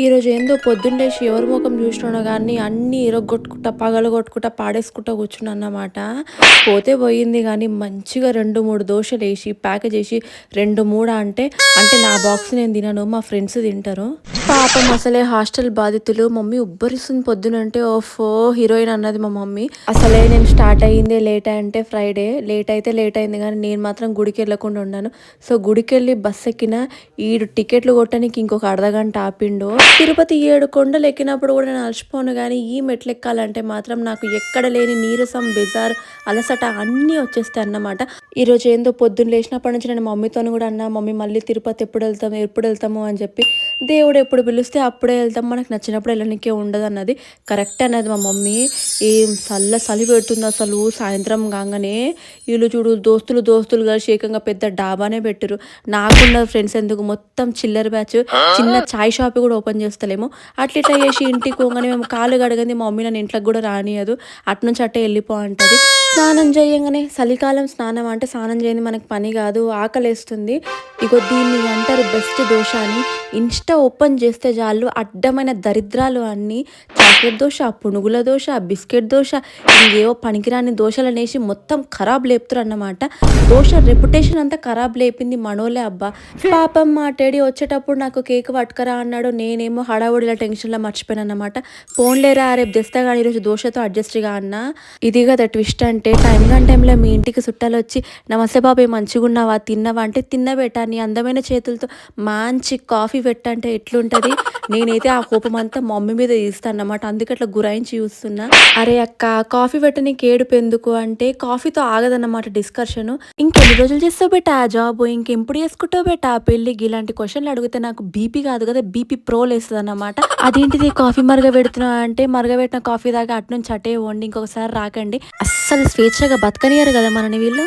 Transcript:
ఈరోజు ఏందో పొద్దున్న లేసి ఎవరి ముఖం చూసినానో కానీ అన్నీ ఇరగొట్టుకుంటా పగలగొట్టుకుంటా పాడేసుకుంటా కూర్చున్నానమాట. పోతే పోయింది కానీ మంచిగా 2, 3 దోశలు వేసి ప్యాక్ చేసి 2, 3 అంటే నా బాక్స్ నేను తినను, మా ఫ్రెండ్స్ తింటారు. పాపం అసలే హాస్టల్ బాధితులు. మమ్మీ ఉబ్బరిస్తుంది పొద్దునంటే. ఓఫో హీరోయిన్ అన్నది మా మమ్మీ. అసలే నేను స్టార్ట్ అయ్యిందే లేట్ అంటే ఫ్రైడే. లేట్ అయితే లేట్ అయింది కానీ నేను మాత్రం గుడికి వెళ్ళకుండా ఉన్నాను. సో గుడికి వెళ్ళి బస్ ఎక్కిన. ఈడు టికెట్లు కొట్టడానికి ఇంకొక అర్ధగంట ఆపిండు. తిరుపతి 7 కొండలు ఎక్కినప్పుడు కూడా నేను అలసిపోను కానీ ఈ మెట్లు ఎక్కాలంటే మాత్రం నాకు ఎక్కడ లేని నీరసం, బెజార్, అలసట అన్నీ వచ్చేస్తాయి అన్నమాట. ఈరోజు ఏందో పొద్దున్న లేచినప్పటి నుంచి నేను మమ్మీతోని కూడా అన్నా, మమ్మీ మళ్ళీ తిరుపతి ఎప్పుడు వెళ్తాము అని చెప్పి. దేవుడు ఎప్పుడు పిలిస్తే అప్పుడే వెళ్తాం, మనకు నచ్చినప్పుడు వెళ్ళనికే ఉండదు అన్నది. కరెక్ట్ అన్నది మా మమ్మీ. ఏం చలి పెడుతుంది అసలు. సాయంత్రం కాగానే వీళ్ళు చూడు దోస్తులు కలిసి ఏకంగా పెద్ద డాబానే పెట్టారు. నాకున్న ఫ్రెండ్స్ ఎందుకు మొత్తం చిల్లర బ్యాచ్. చిన్న చాయ్ షాప్ కూడా ఓపెన్ చేస్తలేము. అట్లా ఇట్లా చేసి ఇంటికి పోగానే మేము కాలు కడగంది మా మమ్మీ నన్ను ఇంట్లోకి కూడా రానియదు. అట్నుంచి అట్టే వెళ్ళిపో అంటది. స్నానం చేయగానే చలికాలం స్నానం అంటే స్నానం చేయండి మనకు పని కాదు, ఆకలేస్తుంది. ఇగో దీన్ని అంటారు బెస్ట్ దోశ అని. ఇన్స్టా ఓపెన్ చేస్తే చాలు అడ్డమైన దరిద్రాలు అన్నీ. చాక్లెట్ దోశ, పునుగుల దోశ, బిస్కెట్ దోశ, ఇంకేవో పనికిరాని దోశలు అనేసి మొత్తం ఖరాబ్ లేపుతారు అన్నమాట. దోశ రెప్యుటేషన్ అంతా ఖరాబ్ లేపింది మనోలే అబ్బా. పాపం మా డాడీ వచ్చేటప్పుడు నాకు కేక్ పట్టుకరా అన్నాడు. నేనేమో హడావుడిలో టెన్షన్లో మర్చిపోయాను అన్నమాట. పోన్లేరా రేపు తెస్తా కానీ ఈరోజు దోశతో అడ్జస్ట్గా అన్నా. ఇది కదా ట్విస్ట్ అంటే. టైంలో మీ ఇంటికి చుట్టాలు వచ్చి నమస్తే బాబాయ్ మంచిగా ఉన్నావా, తిన్నావా అంటే తిన్నబెట్టా నీ అందమైన చేతులతో మంచి కాఫీ పెట్టంటే ఎట్లుంటది. నేనైతే ఆ కోపం అంతా మమ్మీ మీద తీస్తాను అన్నమాట. అందుకే అట్లా గురాయించి చూస్తున్నా. అరే అక్క కాఫీ పెట్టని కేడుపు ఎందుకు అంటే కాఫీతో ఆగదన్నమాట డిస్కషన్. ఇంకెన్ని రోజులు చేస్తావు బెట్ట ఆ జాబ్, ఇంకెప్పుడు చేసుకుంటావు బెట్ట ఆ పెళ్ళి, ఇలాంటి క్వశ్చన్లు అడిగితే నాకు బీపీ కాదు కదా బీపీ ప్రో లేస్తుంది అన్నమాట. అదేంటిది కాఫీ మరగబెడుతున్నా అంటే మరగబెట్టిన కాఫీ దాకా అటు నుంచి అటే వండి ఇంకొకసారి రాకండి. అస్సలు స్వేచ్ఛగా బతకనియరు కదా మనని వీళ్ళు.